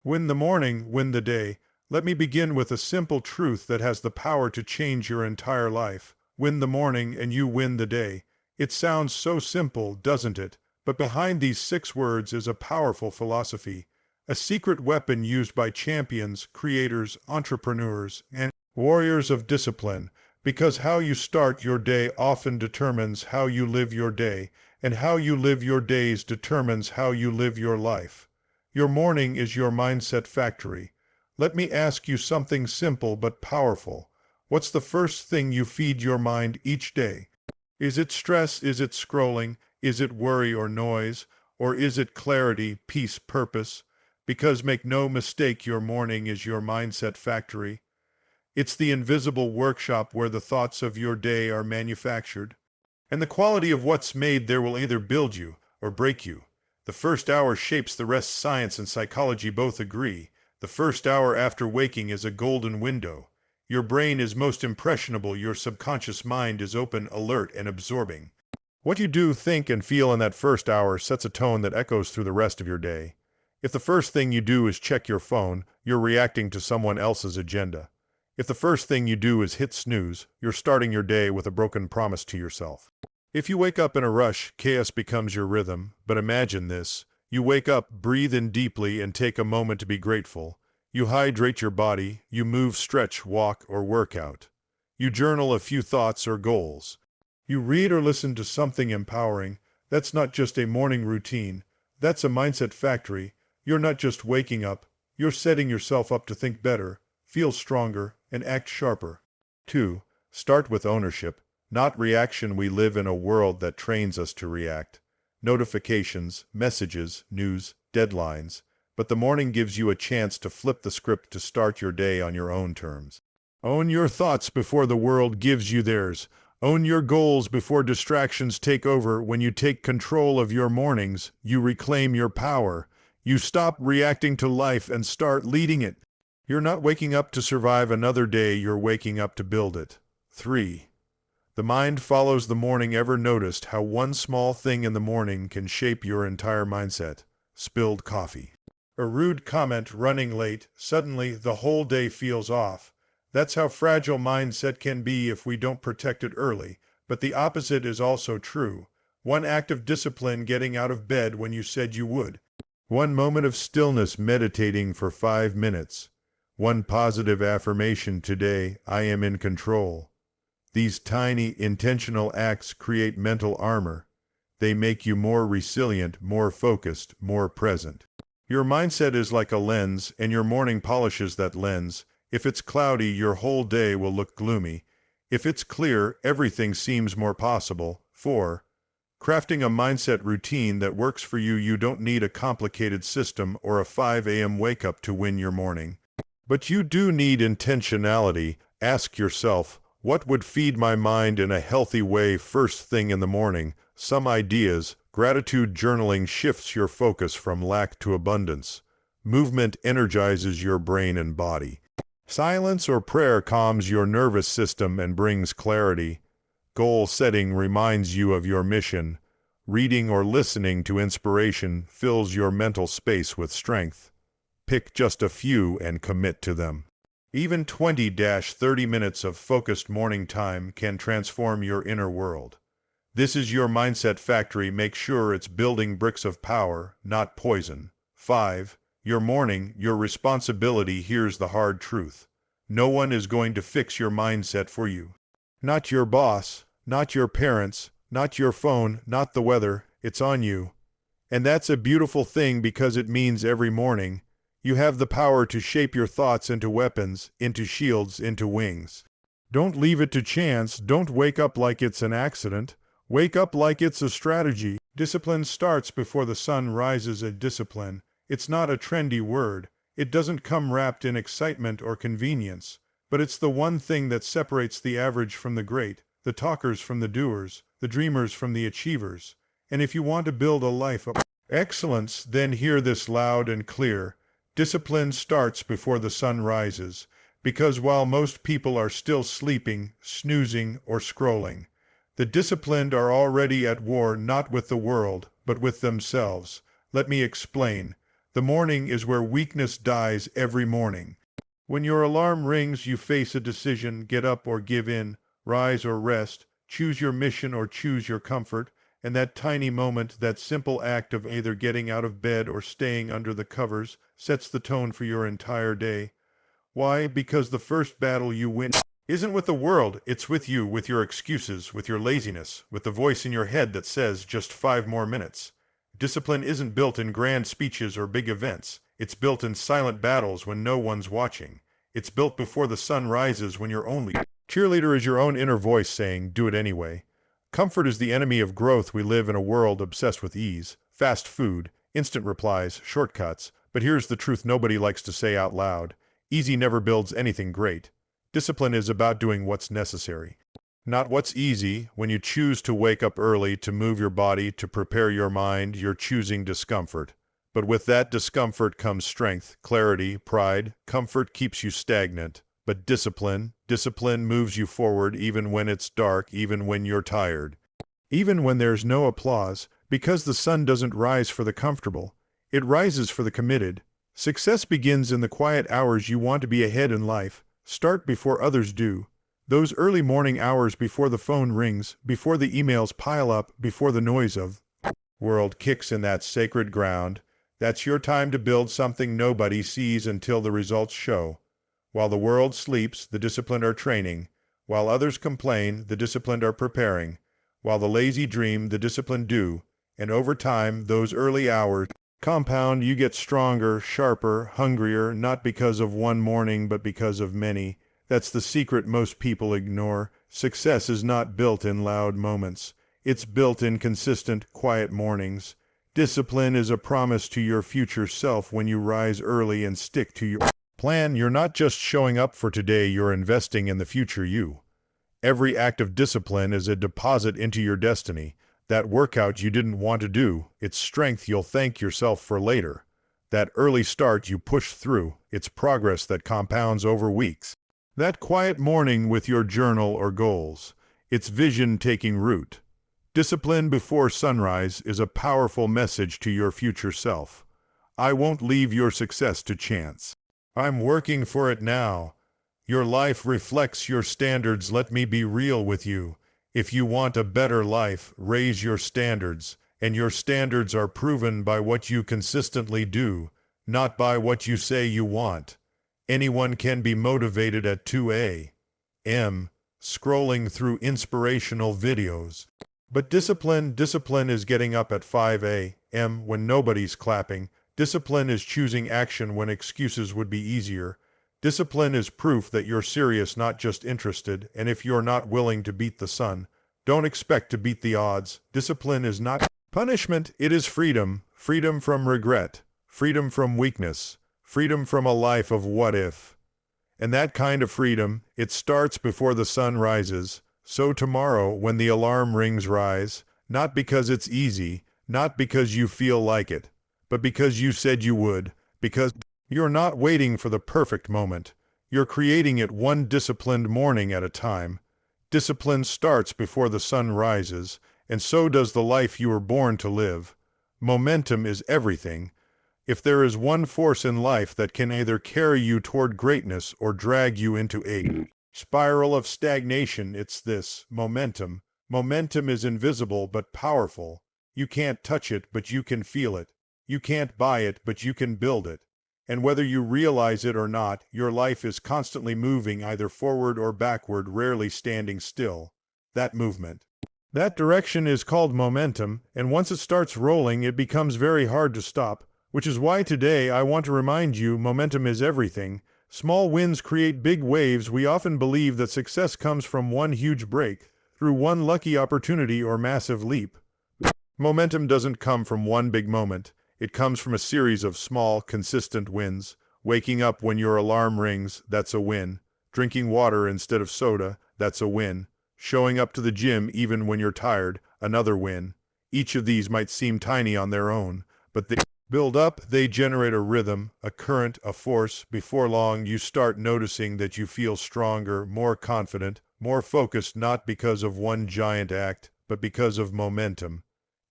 Win the morning, win the day. Let me begin with a simple truth that has the power to change your entire life. Win the morning and you win the day. It sounds so simple, doesn't it? But behind these 6 words is a powerful philosophy, a secret weapon used by champions, creators, entrepreneurs, and warriors of discipline. Because how you start your day often determines how you live your day, and how you live your days determines how you live your life. Your morning is your mindset factory. Let me ask you something simple but powerful. What's the first thing you feed your mind each day? Is it stress? Is it scrolling? Is it worry or noise? Or is it clarity, peace, purpose? Because make no mistake, your morning is your mindset factory. It's the invisible workshop where the thoughts of your day are manufactured. And the quality of what's made there will either build you or break you. The first hour shapes the rest. Science and psychology both agree. The first hour after waking is a golden window. Your brain is most impressionable. Your subconscious mind is open, alert, and absorbing. What you do, think, and feel in that first hour sets a tone that echoes through the rest of your day. If the first thing you do is check your phone, you're reacting to someone else's agenda. If the first thing you do is hit snooze, you're starting your day with a broken promise to yourself. If you wake up in a rush, chaos becomes your rhythm. But imagine this. You wake up, breathe in deeply, and take a moment to be grateful. You hydrate your body, you move, stretch, walk, or work out. You journal a few thoughts or goals. You read or listen to something empowering. That's not just a morning routine. That's a mindset factory. You're not just waking up. You're setting yourself up to think better, feel stronger, and act sharper. 2. Start with ownership, not reaction. We live in a world that trains us to react. Notifications, messages, news, deadlines. But the morning gives you a chance to flip the script, to start your day on your own terms. Own your thoughts before the world gives you theirs. Own your goals before distractions take over. When you take control of your mornings, you reclaim your power. You stop reacting to life and start leading it. You're not waking up to survive another day, you're waking up to build it. 3. The mind follows the morning. Ever noticed how one small thing in the morning can shape your entire mindset? Spilled coffee, a rude comment, running late, suddenly the whole day feels off. That's how fragile mindset can be if we don't protect it early. But the opposite is also true. One act of discipline, getting out of bed when you said you would. One moment of stillness, meditating for 5 minutes. One positive affirmation: today, I am in control. These tiny, intentional acts create mental armor. They make you more resilient, more focused, more present. Your mindset is like a lens, and your morning polishes that lens. If it's cloudy, your whole day will look gloomy. If it's clear, everything seems more possible. 4. Crafting a mindset routine that works for you. You don't need a complicated system or a 5 a.m. wake-up to win your morning. But you do need intentionality. Ask yourself, what would feed my mind in a healthy way first thing in the morning? Some ideas. Gratitude journaling shifts your focus from lack to abundance. Movement energizes your brain and body. Silence or prayer calms your nervous system and brings clarity. Goal setting reminds you of your mission. Reading or listening to inspiration fills your mental space with strength. Pick just a few and commit to them. Even 20-30 minutes of focused morning time can transform your inner world. This is your mindset factory. Make sure it's building bricks of power, not poison. 5. Your morning, your responsibility. Here's the hard truth. No one is going to fix your mindset for you. Not your boss, not your parents, not your phone, not the weather. It's on you. And that's a beautiful thing, because it means every morning you have the power to shape your thoughts into weapons, into shields, into wings. Don't leave it to chance. Don't wake up like it's an accident. Wake up like it's a strategy. Discipline starts before the sun rises. A discipline. It's not a trendy word. It doesn't come wrapped in excitement or convenience. But it's the one thing that separates the average from the great, the talkers from the doers, the dreamers from the achievers. And if you want to build a life of excellence, then hear this loud and clear. Discipline starts before the sun rises. Because while most people are still sleeping, snoozing, or scrolling, the disciplined are already at war, not with the world, but with themselves. Let me explain. The morning is where weakness dies every morning. When your alarm rings, you face a decision: get up or give in, rise or rest, choose your mission or choose your comfort. And that tiny moment, that simple act of either getting out of bed or staying under the covers, sets the tone for your entire day. Why? Because the first battle you win isn't with the world, it's with you, with your excuses, with your laziness, with the voice in your head that says just 5 more minutes. Discipline isn't built in grand speeches or big events. It's built in silent battles when no one's watching. It's built before the sun rises, when your only cheerleader is your own inner voice saying, do it anyway. Comfort is the enemy of growth. We live in a world obsessed with ease, fast food, instant replies, shortcuts. But here's the truth nobody likes to say out loud. Easy never builds anything great. Discipline is about doing what's necessary, not what's easy. When you choose to wake up early, to move your body, to prepare your mind, you're choosing discomfort. But with that discomfort comes strength, clarity, pride. Comfort keeps you stagnant. But discipline moves you forward even when it's dark, even when you're tired, even when there's no applause, because the sun doesn't rise for the comfortable. It rises for the committed. Success begins in the quiet hours you want to be ahead in life. Start before others do. Those early morning hours before the phone rings, before the emails pile up, before the noise of world kicks in that sacred ground. That's your time to build something nobody sees until the results show. While the world sleeps, the disciplined are training. While others complain, the disciplined are preparing. While the lazy dream, the disciplined do. And over time, those early hours compound. You get stronger, sharper, hungrier, not because of one morning, but because of many. That's the secret most people ignore. Success is not built in loud moments. It's built in consistent, quiet mornings. Discipline is a promise to your future self. When you rise early and stick to your plan, you're not just showing up for today, you're investing in the future you. Every act of discipline is a deposit into your destiny. That workout you didn't want to do, it's strength you'll thank yourself for later. That early start you push through, it's progress that compounds over weeks. That quiet morning with your journal or goals, it's vision taking root. Discipline before sunrise is a powerful message to your future self. I won't leave your success to chance. I'm working for it now. Your life reflects your standards. Let me be real with you. If you want a better life, raise your standards. And your standards are proven by what you consistently do, not by what you say you want. Anyone can be motivated at 2 a.m. scrolling through inspirational videos. But discipline is getting up at 5 a.m. when nobody's clapping. Discipline is choosing action when excuses would be easier. Discipline is proof that you're serious, not just interested. And if you're not willing to beat the sun, don't expect to beat the odds. Discipline is not punishment, it is freedom. Freedom from regret. Freedom from weakness. Freedom from a life of what if. And that kind of freedom, it starts before the sun rises. So tomorrow, when the alarm rings, rise. Not because it's easy, not because you feel like it, but because you said you would. Because you're not waiting for the perfect moment. You're creating it one disciplined morning at a time. Discipline starts before the sun rises, and so does the life you were born to live. Momentum is everything. If there is one force in life that can either carry you toward greatness or drag you into a spiral of stagnation, it's this: momentum. Momentum is invisible but powerful. You can't touch it, but you can feel it. You can't buy it, but you can build it. And whether you realize it or not, your life is constantly moving, either forward or backward, rarely standing still. That movement, that direction is called momentum, and once it starts rolling, it becomes very hard to stop, which is why today I want to remind you momentum is everything. Small wins create big waves. We often believe that success comes from one huge break, through one lucky opportunity or massive leap. Momentum doesn't come from one big moment. It comes from a series of small, consistent wins. Waking up when your alarm rings, that's a win. Drinking water instead of soda, that's a win. Showing up to the gym even when you're tired, another win. Each of these might seem tiny on their own, but they build up, they generate a rhythm, a current, a force. Before long, you start noticing that you feel stronger, more confident, more focused, not because of one giant act, but because of momentum.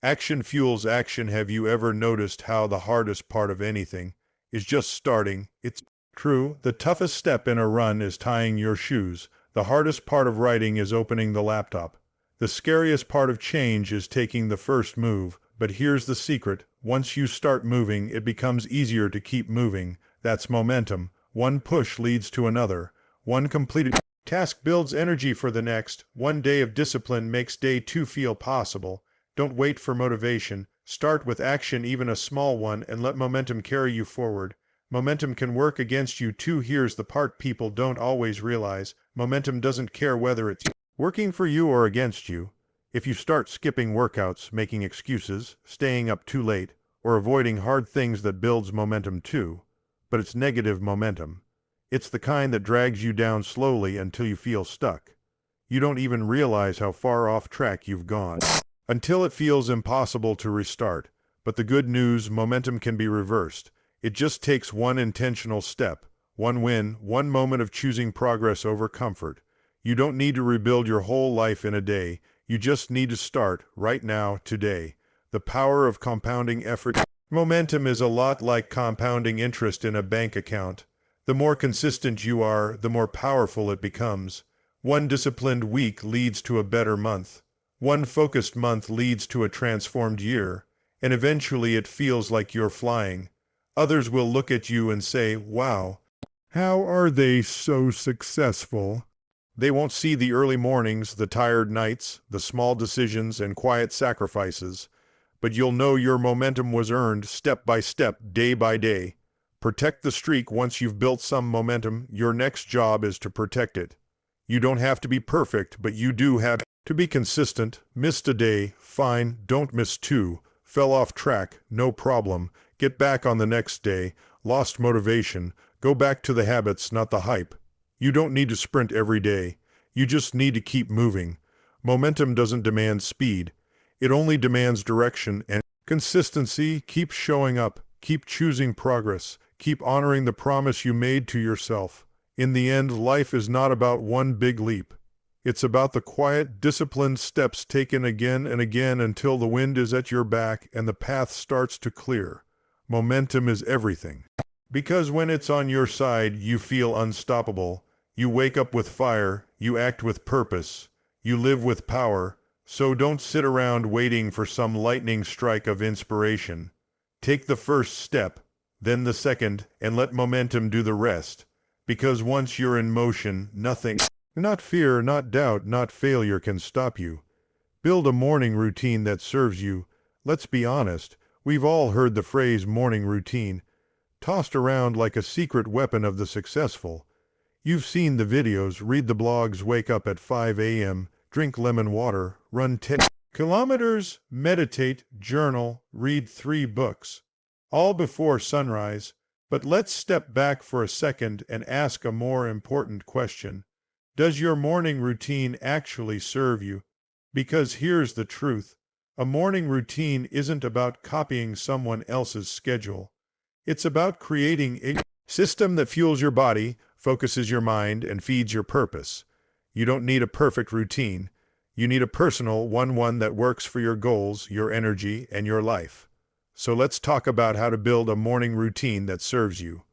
Action fuels action. Have you ever noticed how the hardest part of anything is just starting? It's true. The toughest step in a run is tying your shoes. The hardest part of writing is opening the laptop. The scariest part of change is taking the first move. But here's the secret. Once you start moving, it becomes easier to keep moving. That's momentum. One push leads to another. One completed task builds energy for the next. One day of discipline makes day two feel possible. Don't wait for motivation. Start with action, even a small one, and let momentum carry you forward. Momentum can work against you too. Here's the part people don't always realize. Momentum doesn't care whether it's working for you or against you. If you start skipping workouts, making excuses, staying up too late, or avoiding hard things, that builds momentum too. But it's negative momentum. It's the kind that drags you down slowly until you feel stuck. You don't even realize how far off track you've gone until it feels impossible to restart. But the good news, momentum can be reversed. It just takes one intentional step, one win, one moment of choosing progress over comfort. You don't need to rebuild your whole life in a day. You just need to start right now, today. The power of compounding effort. Momentum is a lot like compounding interest in a bank account. The more consistent you are, the more powerful it becomes. One disciplined week leads to a better month. One focused month leads to a transformed year. And eventually it feels like you're flying. Others will look at you and say, "Wow, how are they so successful?" They won't see the early mornings, the tired nights, the small decisions and quiet sacrifices. But you'll know your momentum was earned step by step, day by day. Protect the streak. Once you've built some momentum, your next job is to protect it. You don't have to be perfect, but you do have to be consistent. Missed a day, fine, don't miss two. Fell off track, no problem. Get back on the next day. Lost motivation, go back to the habits, not the hype. You don't need to sprint every day. You just need to keep moving. Momentum doesn't demand speed. It only demands direction and consistency. Keep showing up. Keep choosing progress. Keep honoring the promise you made to yourself. In the end, life is not about one big leap. It's about the quiet, disciplined steps taken again and again until the wind is at your back and the path starts to clear. Momentum is everything. Because when it's on your side, you feel unstoppable. You wake up with fire. You act with purpose. You live with power. So don't sit around waiting for some lightning strike of inspiration. Take the first step, then the second, and let momentum do the rest. Because once you're in motion, nothing, not fear, not doubt, not failure can stop you. Build a morning routine that serves you. Let's be honest, we've all heard the phrase morning routine, tossed around like a secret weapon of the successful. You've seen the videos, read the blogs, wake up at 5 a.m., drink lemon water, run 10 kilometers, meditate, journal, read 3 books, all before sunrise. But let's step back for a second and ask a more important question. Does your morning routine actually serve you? Because here's the truth. A morning routine isn't about copying someone else's schedule. It's about creating a system that fuels your body, focuses your mind, and feeds your purpose. You don't need a perfect routine. You need a personal one that works for your goals, your energy, and your life. So let's talk about how to build a morning routine that serves you.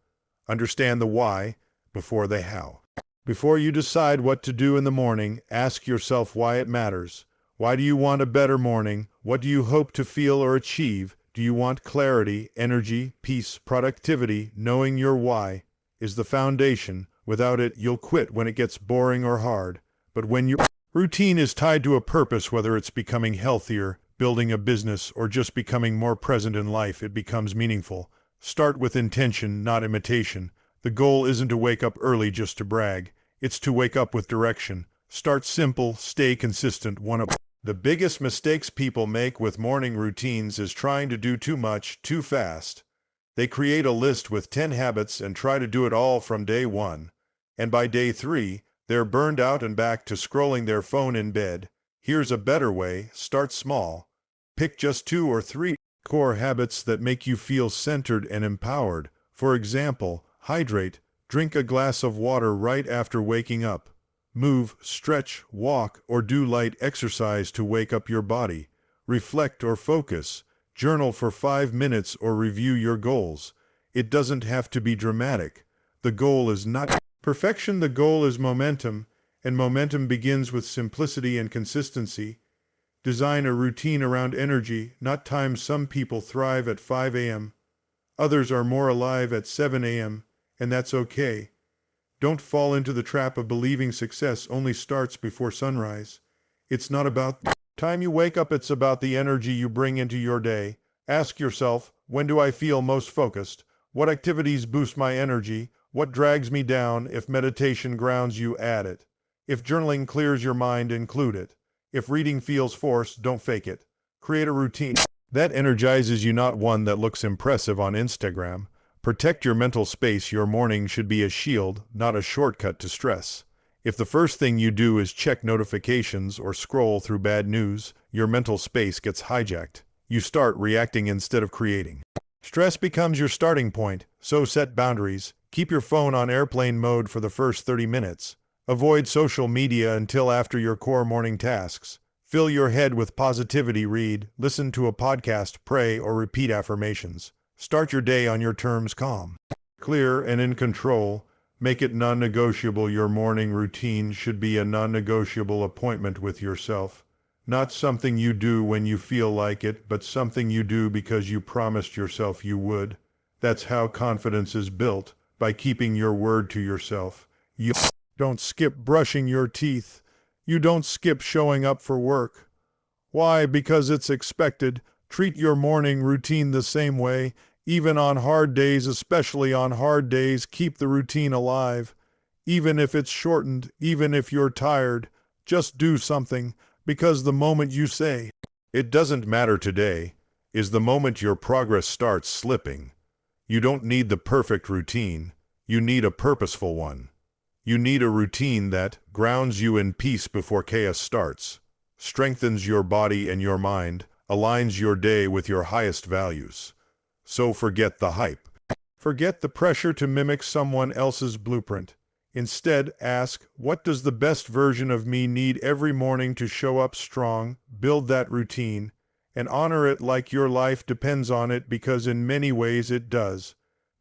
Understand the why before the how. Before you decide what to do in the morning, ask yourself why it matters. Why do you want a better morning? What do you hope to feel or achieve? Do you want clarity, energy, peace, productivity? Knowing your why is the foundation. Without it, you'll quit when it gets boring or hard. But when your routine is tied to a purpose, whether it's becoming healthier, building a business, or just becoming more present in life, it becomes meaningful. Start with intention, not imitation. The goal isn't to wake up early just to brag. It's to wake up with direction. Start simple, stay consistent. One of the biggest mistakes people make with morning routines is trying to do too much, too fast. They create a list with 10 habits and try to do it all from day 1. And by day 3, they're burned out and back to scrolling their phone in bed. Here's a better way. Start small. Pick just 2 or 3 core habits that make you feel centered and empowered. For example, hydrate. Drink a glass of water right after waking up. Move, stretch, walk, or do light exercise to wake up your body. reflect or focus, journal for 5 minutes or review your goals. It doesn't have to be dramatic. The goal is not perfection, the goal is momentum, and momentum begins with simplicity and consistency. Design a routine around energy, not time. Some people thrive at 5 a.m. Others are more alive at 7 a.m., and that's okay. Don't fall into the trap of believing success only starts before sunrise. It's not about the time you wake up, it's about the energy you bring into your day. Ask yourself, when do I feel most focused? What activities boost my energy? What drags me down? If meditation grounds you, add it. If journaling clears your mind, include it. If reading feels forced, don't fake it. Create a routine that energizes you, not one that looks impressive on Instagram. Protect your mental space. Your morning should be a shield, not a shortcut to stress. If the first thing you do is check notifications or scroll through bad news, your mental space gets hijacked. You start reacting instead of creating. Stress becomes your starting point, so set boundaries. Keep your phone on airplane mode for the first 30 minutes. Avoid social media until after your core morning tasks. Fill your head with positivity. Read, listen to a podcast, pray, or repeat affirmations. Start your day on your terms, calm, clear, and in control. Make it non-negotiable. Your morning routine should be a non-negotiable appointment with yourself. Not something you do when you feel like it, but something you do because you promised yourself you would. That's how confidence is built, by keeping your word to yourself. You don't skip brushing your teeth. You don't skip showing up for work. Why? Because it's expected. Treat your morning routine the same way. Even on hard days, especially on hard days, keep the routine alive. Even if it's shortened, even if you're tired, just do something, because the moment you say, "It doesn't matter today," is the moment your progress starts slipping. You don't need the perfect routine. You need a purposeful one. You need a routine that grounds you in peace before chaos starts, strengthens your body and your mind, aligns your day with your highest values. So forget the hype. Forget the pressure to mimic someone else's blueprint. Instead, ask, what does the best version of me need every morning to show up strong? Build that routine, and honor it like your life depends on it, because in many ways it does.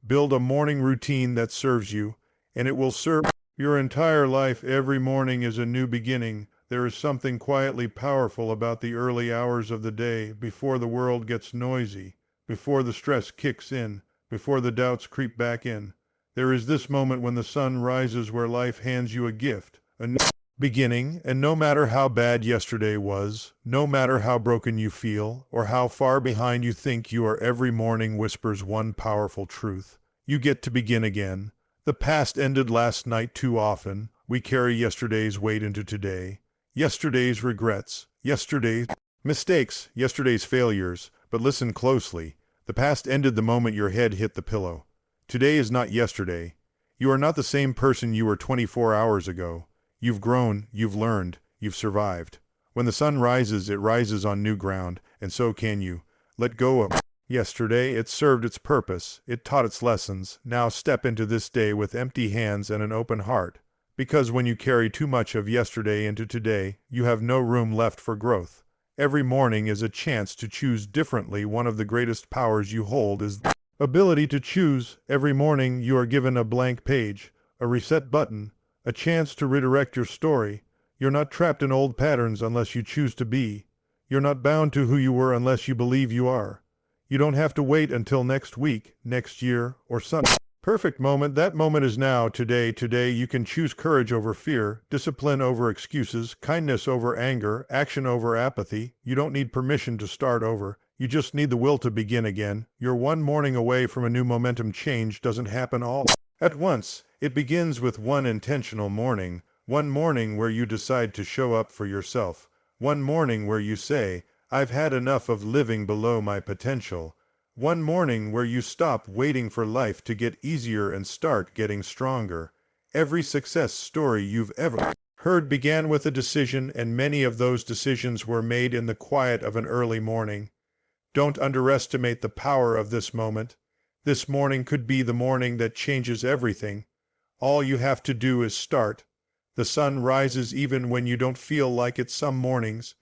Build a morning routine that serves you, and it will serve your entire life. Every morning is a new beginning. There is something quietly powerful about the early hours of the day, before the world gets noisy, before the stress kicks in, before the doubts creep back in. There is this moment when the sun rises, where life hands you a gift, a new beginning, and no matter how bad yesterday was, no matter how broken you feel, or how far behind you think you are, every morning whispers one powerful truth. You get to begin again. The past ended last night. Too often, we carry yesterday's weight into today. Yesterday's regrets, yesterday's mistakes, yesterday's failures. But listen closely. The past ended the moment your head hit the pillow. Today is not yesterday. You are not the same person you were 24 hours ago. You've grown, you've learned, you've survived. When the sun rises, it rises on new ground, and so can you. Let go of yesterday. It served its purpose. It taught its lessons. Now step into this day with empty hands and an open heart. Because when you carry too much of yesterday into today, you have no room left for growth. Every morning is a chance to choose differently. One of the greatest powers you hold is the ability to choose. Every morning you are given a blank page, a reset button, a chance to redirect your story. You're not trapped in old patterns unless you choose to be. You're not bound to who you were unless you believe you are. You don't have to wait until next week, next year, or some perfect moment. That moment is now, today. Today you can choose courage over fear, discipline over excuses, kindness over anger, action over apathy. You don't need permission to start over. You just need the will to begin again. You're one morning away from a new momentum. Change doesn't happen all at once. It begins with one intentional morning. One morning where you decide to show up for yourself. One morning where you say, "I've had enough of living below my potential." One morning where you stop waiting for life to get easier and start getting stronger. Every success story you've ever heard began with a decision, and many of those decisions were made in the quiet of an early morning. Don't underestimate the power of this moment. This morning could be the morning that changes everything. All you have to do is start. The sun rises even when you don't feel like it some mornings.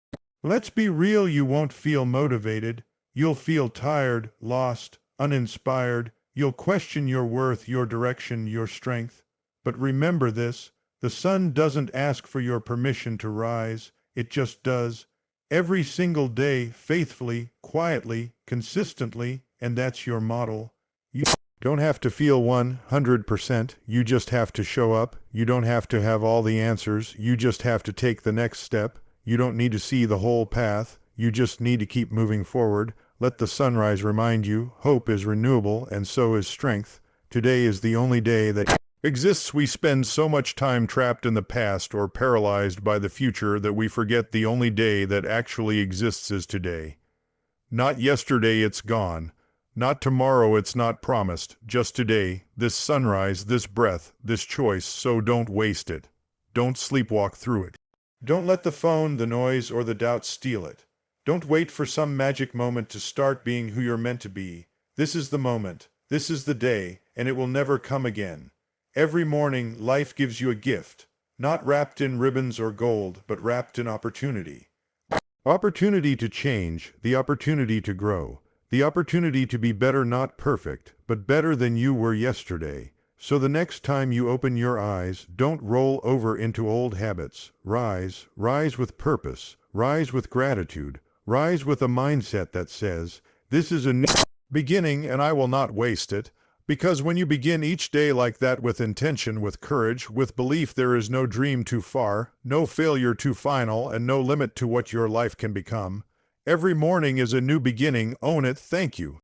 Let's be real, you won't feel motivated. You'll feel tired, lost, uninspired. You'll question your worth, your direction, your strength. But remember this, the sun doesn't ask for your permission to rise. It just does. Every single day, faithfully, quietly, consistently, and that's your model. You don't have to feel 100%. You just have to show up. You don't have to have all the answers. You just have to take the next step. You don't need to see the whole path. You just need to keep moving forward. Let the sunrise remind you, hope is renewable, and so is strength. Today is the only day that exists. We spend so much time trapped in the past or paralyzed by the future that we forget the only day that actually exists is today. Not yesterday, it's gone. Not tomorrow, it's not promised. Just today, this sunrise, this breath, this choice, so don't waste it. Don't sleepwalk through it. Don't let the phone, the noise, or the doubt steal it. Don't wait for some magic moment to start being who you're meant to be. This is the moment. This is the day, and it will never come again. Every morning, life gives you a gift, not wrapped in ribbons or gold, but wrapped in opportunity. Opportunity to change, the opportunity to grow, the opportunity to be better, not perfect, but better than you were yesterday. So the next time you open your eyes, don't roll over into old habits. Rise, rise with purpose, rise with gratitude, rise with a mindset that says, this is a new beginning and I will not waste it. Because when you begin each day like that, with intention, with courage, with belief, there is no dream too far, no failure too final, and no limit to what your life can become. Every morning is a new beginning. Own it. Thank you.